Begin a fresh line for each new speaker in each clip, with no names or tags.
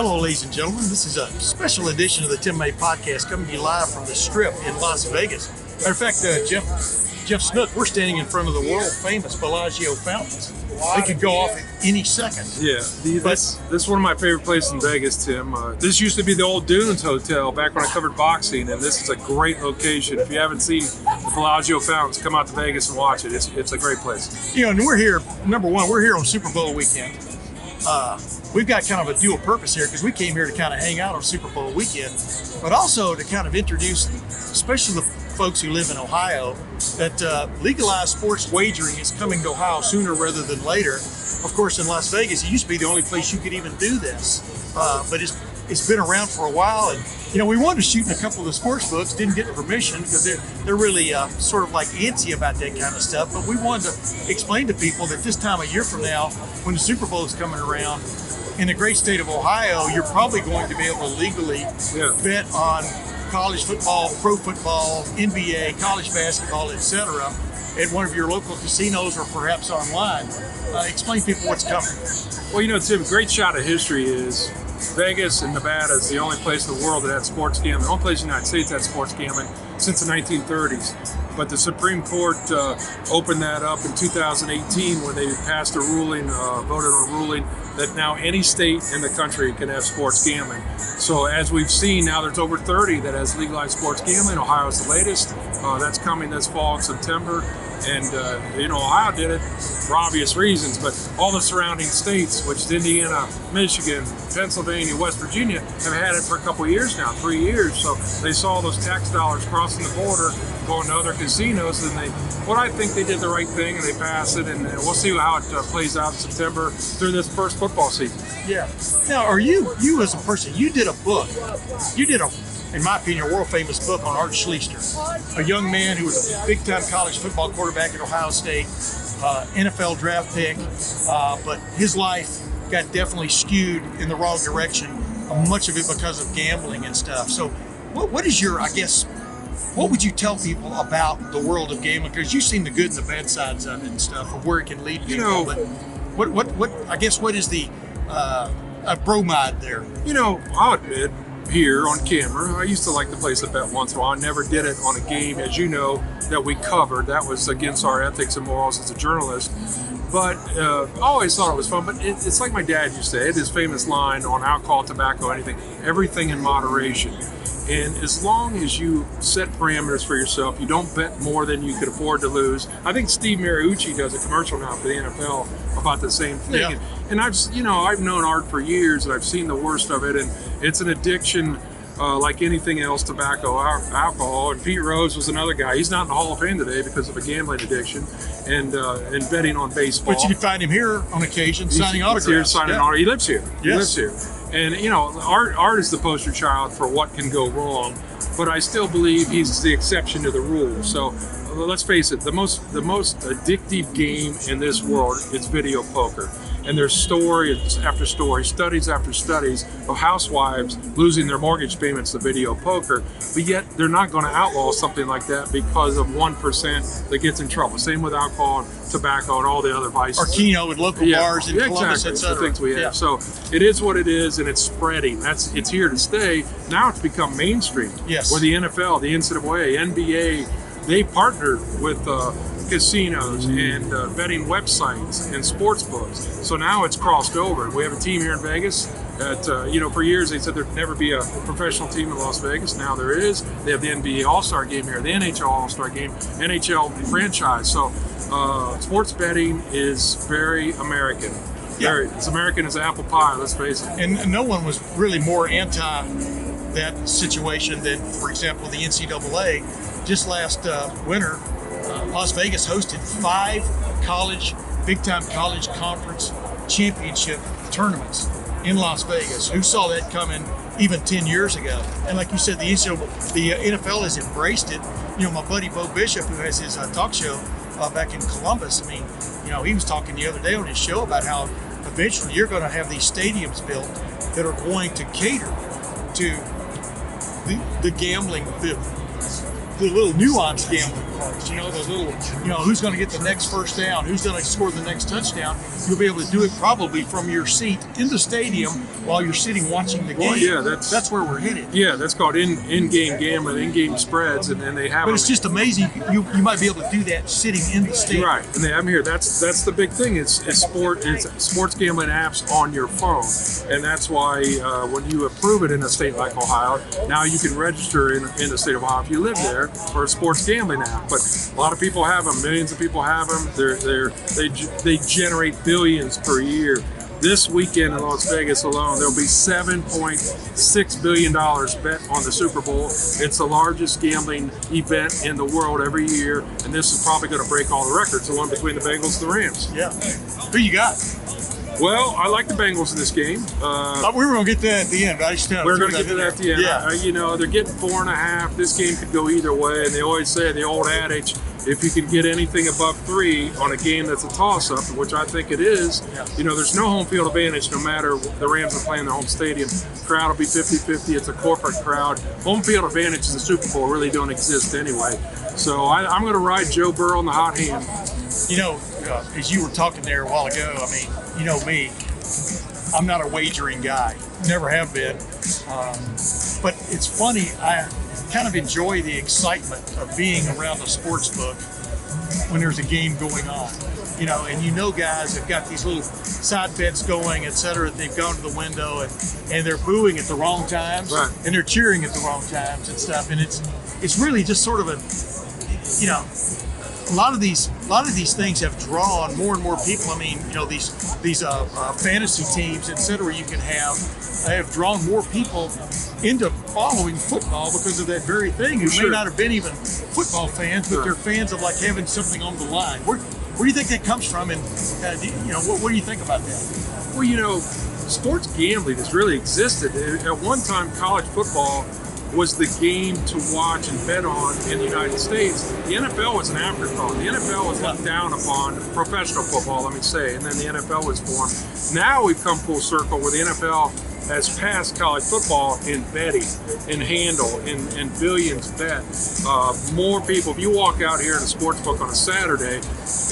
Hello, ladies and gentlemen. This is a special edition of the Tim May Podcast coming to you live from the Strip in Las Vegas. Matter of fact, Jeff Snook, we're standing in front of the world-famous Bellagio fountains. They could go off at any second.
Yeah, this is one of my favorite places in Vegas, Tim. This used to be the old Dunes Hotel back when I covered boxing, and this is a great location. If you haven't seen the Bellagio fountains, come out to Vegas and watch it. It's a great place.
You know, and we're here, number one, we're here on Super Bowl weekend. We've got kind of a dual purpose here because we came here to kind of hang out on Super Bowl weekend, but also to kind of introduce, especially the folks who live in Ohio, that legalized sports wagering is coming to Ohio sooner rather than later. Of course, in Las Vegas, it used to be the only place you could even do this, but it's been around for a while. And you know, we wanted to shoot in a couple of the sports books, didn't get permission because they're really sort of like antsy about that kind of stuff. But we wanted to explain to people that this time a year from now, when the Super Bowl is coming around, in the great state of Ohio, you're probably going to be able to legally bet on college football, pro football, NBA, college basketball, etc. at one of your local casinos or perhaps online. Explain to people what's coming.
Well, you know, Tim, a great shot of history is Vegas and Nevada is the only place in the world that had sports gambling. The only place in the United States that had sports gambling since the 1930s. But the Supreme Court opened that up in 2018 when they passed a ruling, voted on a ruling that now any state in the country can have sports gambling. So as we've seen, now there's over 30 that has legalized sports gambling. Ohio's the latest. That's coming this fall in September. And, you know, Ohio did it for obvious reasons, but all the surrounding states, which is Indiana, Michigan, Pennsylvania, West Virginia, have had it for a couple of years now, 3 years. So they saw those tax dollars crossing the border, going to other casinos, and I think they did the right thing, and they passed it, and we'll see how it plays out in September through this first football season.
Yeah. Now, are you as a person, you did a book, in my opinion, a world-famous book on Art Schlichter, a young man who was a big-time college football quarterback at Ohio State, NFL draft pick, but his life got definitely skewed in the wrong direction, much of it because of gambling and stuff. So what is your, I guess, what would you tell people about the world of gambling? Because you've seen the good and the bad sides of it and stuff, of where it can lead people.
You know,
but what is the bromide there?
You know, I'll admit, here on camera, I used to like to place a bet once in a while. I never did it on a game, as you know, that we covered. That was against our ethics and morals as a journalist. But I always thought it was fun. But it's like my dad used to say, his famous line on alcohol, tobacco, anything, everything in moderation. And as long as you set parameters for yourself, you don't bet more than you could afford to lose. I think Steve Mariucci does a commercial now for the NFL about the same thing.
Yeah.
And I've known Art for years, and I've seen the worst of it. And it's an addiction like anything else, tobacco, alcohol. And Pete Rose was another guy. He's not in the Hall of Fame today because of a gambling addiction and betting on baseball.
But you can find him here on occasion, signing autographs.
He's here signing autographs. He lives here.
Yes.
He lives here. And, you know, Art is the poster child for what can go wrong, but I still believe he's the exception to the rule. So let's face it, the most addictive game in this world is video poker. And there's stories after story, studies after studies of housewives losing their mortgage payments to video poker, but yet they're not going to outlaw something like that because of 1% that gets in trouble. Same with alcohol and tobacco and all the other vices.
Or Keno and local bars in Columbus,
exactly.
etc.
The things we have.
Yeah.
So it is what it is, and it's spreading. It's here to stay. Now it's become mainstream.
Yes.
Where the NFL, the NCAA, NBA, they partnered with casinos and betting websites and sports books. So now it's crossed over. We have a team here in Vegas that, for years they said there'd never be a professional team in Las Vegas. Now there is. They have the NBA All-Star Game here, the NHL All-Star Game, NHL franchise. So sports betting is very American.
Yeah.
It's American as apple pie, let's face it.
And no one was really more anti that situation than, for example, the NCAA. Just last winter, Las Vegas hosted 5 big-time college conference championship tournaments in Las Vegas. Who saw that coming even 10 years ago? And like you said, the NFL has embraced it. You know, my buddy Bo Bishop, who has his talk show back in Columbus, I mean, you know, he was talking the other day on his show about how eventually you're going to have these stadiums built that are going to cater to the gambling, the little nuanced gambling parts, the little, who's going to get the next first down, who's going to score the next touchdown. You'll be able to do it probably from your seat in the stadium while you're sitting watching the game.
Well, yeah, that's
where we're headed.
Yeah, that's called in-game gambling, in-game spreads, and they have.
But it's just amazing. You might be able to do that sitting in the stadium.
Right, and they have them here. That's the big thing. It's sports gambling apps on your phone, and that's why when you approve it in a state like Ohio, now you can register in the state of Ohio if you live there for a sports gambling app. But a lot of people have them. Millions of people have them. They generate billions per year. This weekend in Las Vegas alone, there'll be $7.6 billion bet on the Super Bowl. It's the largest gambling event in the world every year, and this is probably going to break all the records, the one between the Bengals and the Rams.
Yeah. Who you got?
Well, I like the Bengals in this game.
We were going to get to that at the end, but I just
we're going to get to that at the end.
Yeah.
They're getting 4.5. This game could go either way, and they always say the old adage, if you can get anything above 3 on a game that's a toss-up, which I think it is, there's no home field advantage no matter the Rams are playing their home stadium. Crowd will be 50-50. It's a corporate crowd. Home field advantage in the Super Bowl really don't exist anyway. So I'm going to ride Joe Burrow on the hot hand.
As you were talking there a while ago, I mean, you know me, I'm not a wagering guy. Never have been. But it's funny, I kind of enjoy the excitement of being around a sports book when there's a game going on. And guys have got these little side bets going, et cetera. They've gone to the window and they're booing at the wrong times,
right,
and they're cheering at the wrong times and stuff. And it's really just sort of a lot of these things have drawn more and more people. I mean, these fantasy teams, et cetera, you can have drawn more people into following football because of that very thing, who may not have been even football fans, but they're fans of like having something on the line. Where do you think that comes from, and what do you think about that?
Well, sports gambling has really existed. At one time, college football was the game to watch and bet on in the United States. The NFL was an afterthought. The NFL was looked down upon, professional football, let me say, and then the NFL was formed. Now we've come full circle where the NFL has passed college football in betting, in handle, in billions bet. More people, if you walk out here in a sports book on a Saturday,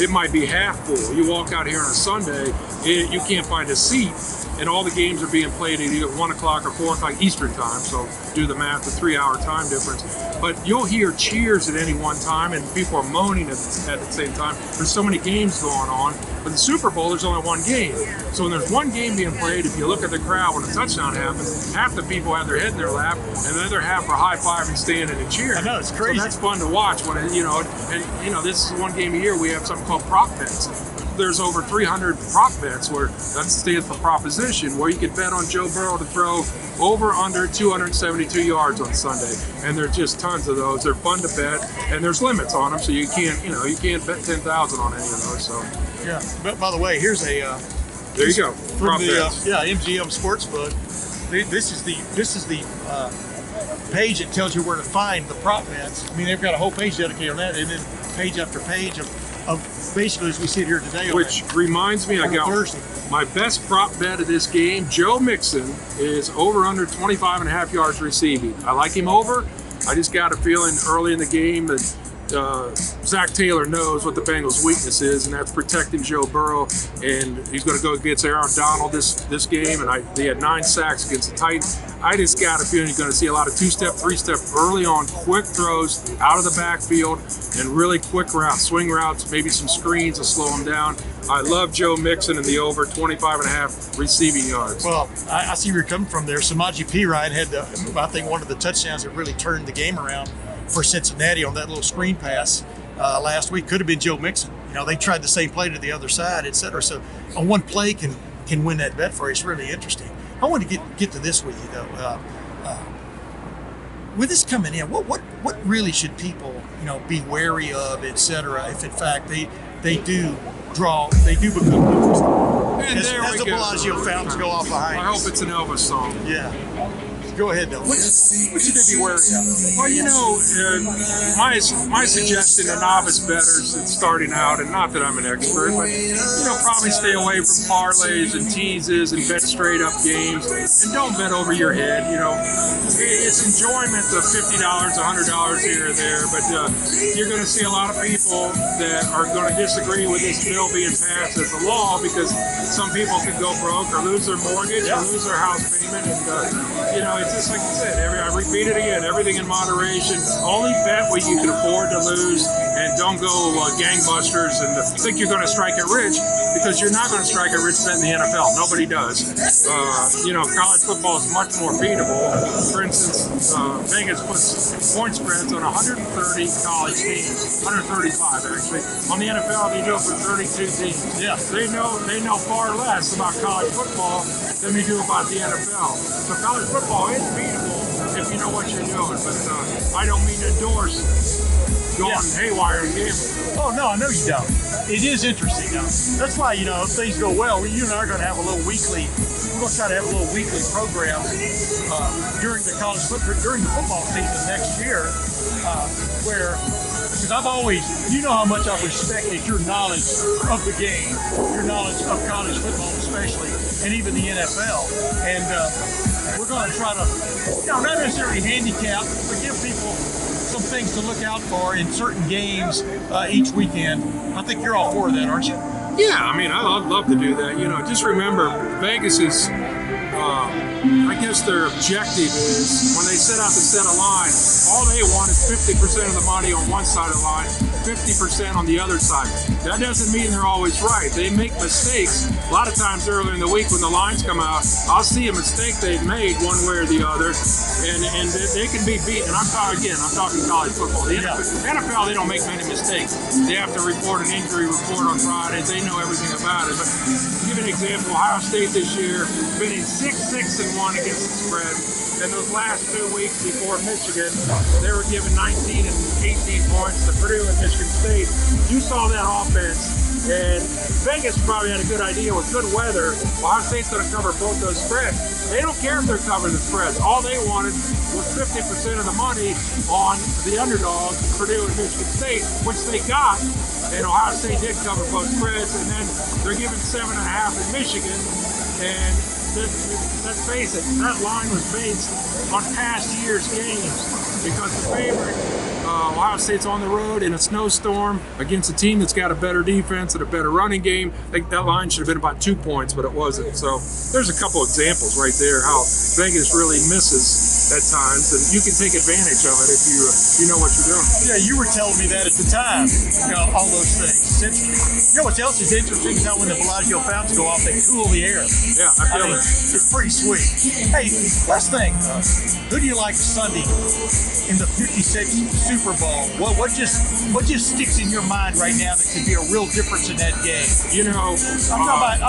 it might be half full. You walk out here on a Sunday, you can't find a seat, and all the games are being played at either 1 o'clock or 4 o'clock Eastern time, so do the math, the 3-hour time difference. But you'll hear cheers at any one time, and people are moaning at the same time. There's so many games going on, but the Super Bowl, there's only one game. So when there's one game being played, if you look at the crowd when a touchdown happens, half the people have their head in their lap, and the other half are high-fiving, standing, and cheering.
I know, it's crazy.
So that's fun to watch. This is one game a year we have something called prop bets. There's over 300 prop bets, where that stands for proposition, where you can bet on Joe Burrow to throw over under 272 yards on Sunday, and there's just tons of those. They're fun to bet, and there's limits on them, so you can't bet 10,000 on any of those. So
yeah. But by the way, here's a
there you go
from the MGM Sportsbook. This is the page that tells you where to find the prop bets. I mean, they've got a whole page dedicated on that, and then page after page of basically as we sit here today.
Which reminds me, I got
Thursday.
My best prop bet of this game. Joe Mixon is over under 25.5 yards receiving. I like him over. I just got a feeling early in the game that Zach Taylor knows what the Bengals' weakness is, and that's protecting Joe Burrow. And he's going to go against Aaron Donald this game. And they had 9 sacks against the Titans. I just got a feeling you're going to see a lot of 2-step, 3-step early on, quick throws out of the backfield, and really quick routes, swing routes, maybe some screens to slow them down. I love Joe Mixon in the over 25.5 receiving yards.
Well, I see where you're coming from there. Samaje Perine had, I think, one of the touchdowns that really turned the game around for Cincinnati on that little screen pass last week. Could have been Joe Mixon. They tried the same play to the other side, et cetera. So on one play can win that bet for you. It's really interesting. I want to get to this with you though. With this coming in, what really should people be wary of, et cetera, if in fact they do become
And
as the Bellagio fountains go off behind
I hope it's an Elvis song.
Yeah. Go ahead, though. What should they be wary of?
Well, my suggestion to novice bettors that's starting out, and not that I'm an expert, but probably stay away from parlays and teases and bet straight up games, and don't bet over your head. It's enjoyment of $50, $100 here or there, but you're going to see a lot of people that are going to disagree with this bill being passed as a law because some people could go broke or lose their mortgage or lose their house payment, and it's just like you said. I repeat it again. Everything in moderation. Only bet what you can afford to lose, and don't go gangbusters and think you're going to strike it rich, because you're not going to strike it rich betting the NFL. Nobody does. College football is much more beatable. For instance, Vegas puts point spreads on 130 college teams, 135 actually. On the NFL, they do it for 32 teams.
Yeah,
they know far less about college football than we do about the NFL. So college football is beatable if you know what you're doing. But I don't mean to endorse going haywire and gambling.
Oh, no, I know you don't. It is interesting, though. That's why, if things go well, you and I are going to have a little weekly, we're going to try to have a little weekly program during the football season next year, because I've always, how much I've respected your knowledge of the game, your knowledge of college football especially, and even the NFL. And we're going to try to, not necessarily handicap, but give people some things to look out for in certain games each weekend. I think you're all for that, aren't you?
Yeah, I'd love to do that. Just remember, Vegas is, I guess their objective is, when they set out to set a line, all they want is 50% of the money on one side of the line, 50% on the other side. That doesn't mean they're always right. They make mistakes. A lot of times earlier in the week when the lines come out, I'll see a mistake they've made one way or the other, and they can be beaten. And I'm talking college football. The NFL, they don't make many mistakes. They have to report an injury report on Fridays. They know everything about it. But to give an example, Ohio State this year finished 6-6-1 against the spread. And those last 2 weeks before Michigan, they were given 19 and 18 points to Purdue and Michigan State. You saw that offense, and Vegas probably had a good idea with good weather. Ohio State's going to cover both those spreads. They don't care if they're covering the spreads. All they wanted was 50% of the money on the underdog, Purdue and Michigan State, which they got. And Ohio State did cover both spreads, and then they're giving 7.5 in Michigan. And let's face it, that line was based on past year's games, because the favorite, Ohio State's on the road in a snowstorm against a team that's got a better defense and a better running game. I think that line should have been about 2 points, but it wasn't. So there's a couple examples right there how Vegas really misses at times, and you can take advantage of it if you know what you're doing.
Yeah, you were telling me that at the time, all those things. It's interesting. What else is interesting is how when the Bellagio fountains go off, they cool the air.
Yeah, I feel it.
It's pretty sweet. Hey, last thing, who do you like Sunday in the 56th Super Bowl? What just sticks in your mind right now that could be a real difference in that game? I'm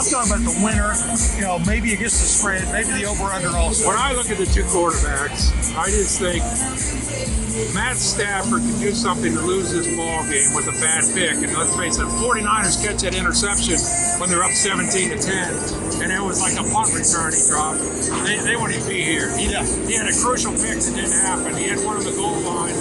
talking about the winner. Maybe against the spread, maybe the over/under also.
When I look at the two quarterbacks, I just think Matt Stafford can do something to lose this ball game with a bad pick. And let's face it, 49ers catch that interception when they're up 17-10, and it was like a punt return he dropped. They wouldn't be here. He had a crucial pick that didn't happen. He had one on the goal line.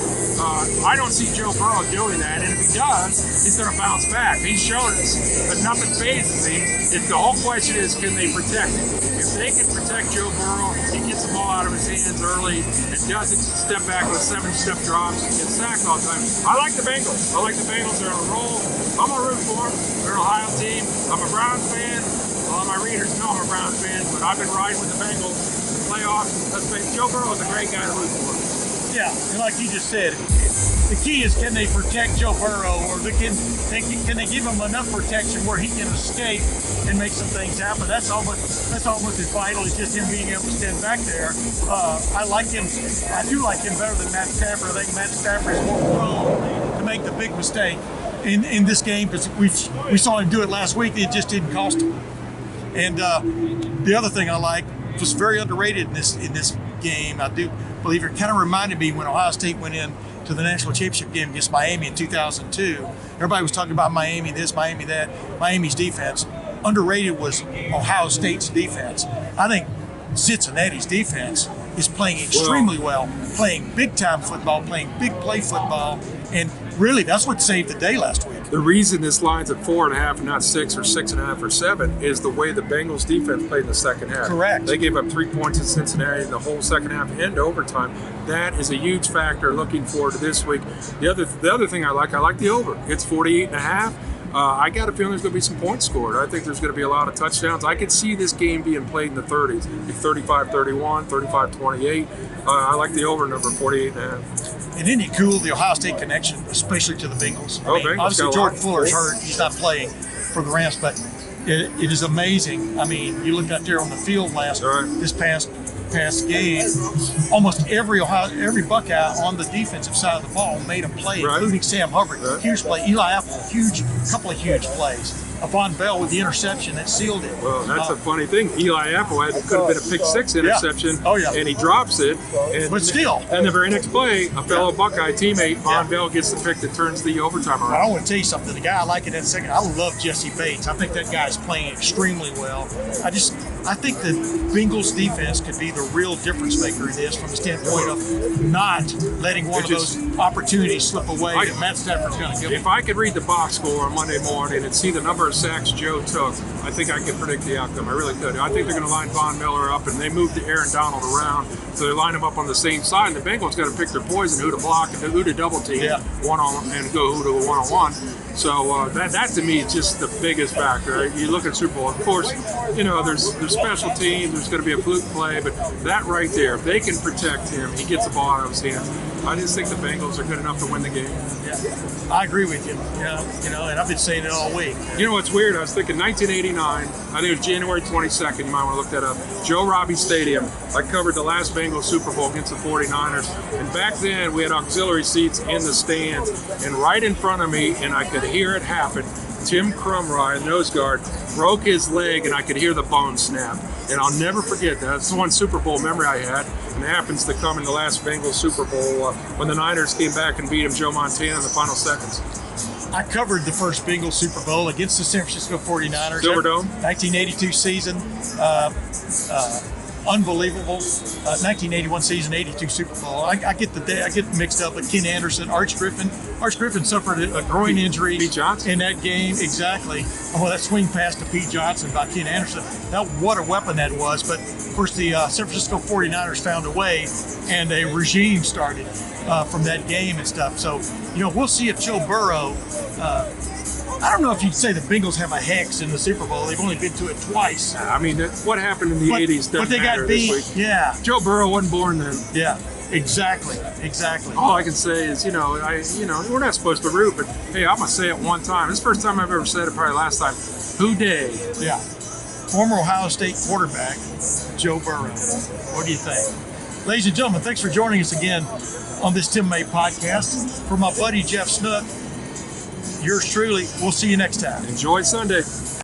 I don't see Joe Burrow doing that, and if he does, he's going to bounce back. He's shown us that nothing phases him. The whole question is, can they protect him? If they can protect Joe Burrow, he gets the ball out of his hands early and doesn't step back with 7-step drops and get sacked all the time. I like the Bengals. They're on a roll. I'm going to root for them. They're an Ohio team. I'm a Browns fan. A lot of my readers know I'm a Browns fan, but I've been riding with the Bengals in the playoffs. Joe Burrow is a great guy to root for.
Yeah, and like you just said, the key is, can they protect Joe Burrow, or can they give him enough protection where he can escape and make some things happen? That's almost as vital as just him being able to stand back there. I like him. I do like him better than Matt Stafford. I think Matt Stafford is more prone to make the big mistake in this game, because we saw him do it last week. It just didn't cost him. And the other thing I like was very underrated in this game. I do believe it kind of reminded me when Ohio State went in to the national championship game against Miami in 2002. Everybody was talking about Miami this, Miami that. Miami's defense. Underrated was Ohio State's defense. I think Cincinnati's defense is playing extremely well, playing big-time football, playing big-play football, and really that's what saved the day last week.
The reason this line's at 4.5 and not 6 or 6.5 or 7 is the way the Bengals defense played in the second half.
Correct.
They gave up 3 points in Cincinnati in the whole second half and overtime. That is a huge factor looking forward to this week. The other thing I like the over. It's 48.5. I got a feeling there's going to be some points scored. I think there's going to be a lot of touchdowns. I could see this game being played in the 30s, 35-31, 35-28. I like the over number 48.5.
And isn't it cool, the Ohio State connection, especially to the Bengals?
Bengals
obviously Jordan Fuller's hurt. He's not playing for the Rams, but it is amazing. I mean, you look out there on the field this past game, almost every Buckeye on the defensive side of the ball made a play, including Sam Hubbard. Huge play. Eli Apple, couple of huge plays. Avon Bell with the interception that sealed it.
Well, that's a funny thing. Eli Apple could have been a pick six interception, and he drops it.
But still.
And the very next play, a fellow Buckeye teammate, Von Bell, gets the pick that turns the overtime around.
I want to tell you something. The guy I like in that second, I love Jesse Bates. I think that guy's playing extremely well. I think the Bengals defense could be the real difference maker in this from the standpoint of not letting one of those opportunities slip away that Matt Stafford's going to give
If I could read the box score on Monday morning and see the number of sacks Joe took, I think I could predict the outcome. I really could. I think they're going to line Von Miller up, and they moved Aaron Donald around, so they line them up on the same side. And the Bengals got to pick their poison, who to block and who to double team, one-on and go who to a one-on-one. So that to me is just the biggest factor. You look at Super Bowl, of course, there's special teams, there's going to be a fluke play, but that right there, if they can protect him, he gets the ball out of his hands. I just think the Bengals are good enough to win the game.
Yeah, I agree with you. And I've been saying it all week.
You know what's weird? I was thinking 1989. I think it was January 22nd. You might want to look that up. Joe Robbie Stadium. I covered the last Bengals Super Bowl against the 49ers. And back then, we had auxiliary seats in the stands. And right in front of me, and I could hear it happen, Tim Crumry, nose guard, broke his leg, and I could hear the bone snap. And I'll never forget that. That's the one Super Bowl memory I had. And it happens to come in the last Bengals Super Bowl when the Niners came back and beat him, Joe Montana, in the final seconds.
I covered the first Bengals Super Bowl against the San Francisco 49ers.
Silverdome.
1982 season. Unbelievable. 1981 season, 82 Super Bowl. I get mixed up with Ken Anderson, Arch Griffin. Arch Griffin suffered a groin injury
Pete Johnson.
In that game. Exactly. Oh, that swing pass to Pete Johnson by Ken Anderson. What a weapon that was. But, of course, the San Francisco 49ers found a way, and a regime started from that game and stuff. So, we'll see if Joe Burrow I don't know if you'd say the Bengals have a hex in the Super Bowl. They've only been to it twice.
I mean, what happened in the 80s doesn't
But they
matter
got beat.
this week.
Yeah.
Joe Burrow wasn't born then.
Yeah. Exactly.
All I can say is, we're not supposed to root, but hey, I'm gonna say it one time. This is the first time I've ever said it. Probably last time. Who day?
Yeah. Former Ohio State quarterback Joe Burrow. What do you think? Ladies and gentlemen, thanks for joining us again on this Tim May podcast. For my buddy Jeff Snook, yours truly. We'll see you next time.
Enjoy Sunday.